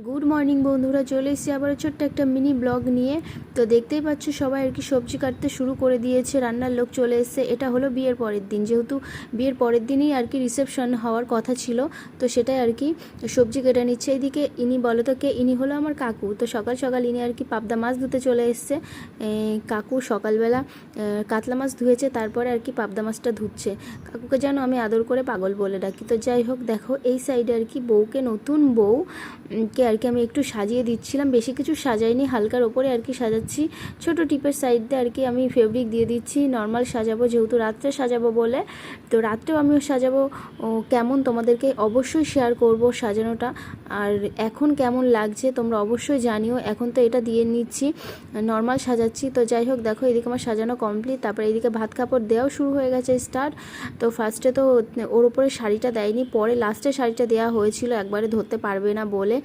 Good morning বন্ধুরা, চলে এসেছি আবার ছোট্ট একটা মিনি ব্লগ নিয়ে। তো দেখতেই পাচ্ছ সবাই আর কি সবজি কাটতে শুরু করে দিয়েছে, রান্নার লোক চলে এসেছে। এটা হলো বিয়ের পরের দিন, যেহেতু বিয়ের পরের দিনই আর কি রিসেপশন হওয়ার কথা ছিল, তো সেটাই আর কি সবজি কেটে নিচ্ছে। এইদিকে ইনি বলো তো কে, ইনি হলো আমার কাকু। তো সকাল সকাল ইনি আর কি পাবদা মাছ ধুতে চলে এসছে। কাকু সকালবেলা কাতলা মাছ ধুয়েছে, তারপরে আর কি পাবদা মাছটা ধুচ্ছে। কাকুকে যেন আমি আদর করে পাগল বলে ডাকি। তো যাই হোক, দেখো এই সাইডে আর কি বউকে, নতুন বউ কে আর কি আমি একটু সাজিয়ে দিচ্ছিলাম। বেশি কিছু সাজাইনি, হালকার ওপরে আর কি সাজাচ্ছি। ছোট টিপের সাইড দিয়ে আর কি আমি ফেব্রিক দিয়ে দিচ্ছি। নর্মাল সাজাবো, যেহেতু রাত্রে সাজাবো বলে, তো রাত্রেও আমিও সাজাবো। কেমন তোমাদেরকে অবশ্যই শেয়ার করব সাজানোটা। আর এখন কেমন লাগছে তোমরা অবশ্যই জানিও। এখন তো এটা দিয়ে নিচ্ছি, নর্মাল সাজাচ্ছি। তো যাই হোক, দেখো এদিকে আমার সাজানো কমপ্লিট। তারপরে এদিকে ভাত কাপড় দেওয়াও শুরু হয়ে গেছে, স্টার্ট। তো ফার্স্টে তো ওর উপরে শাড়িটা দেয়নি, পরে লাস্টে শাড়িটা দেওয়া হয়েছিল, একবারে ধরতে পারবে না বলে।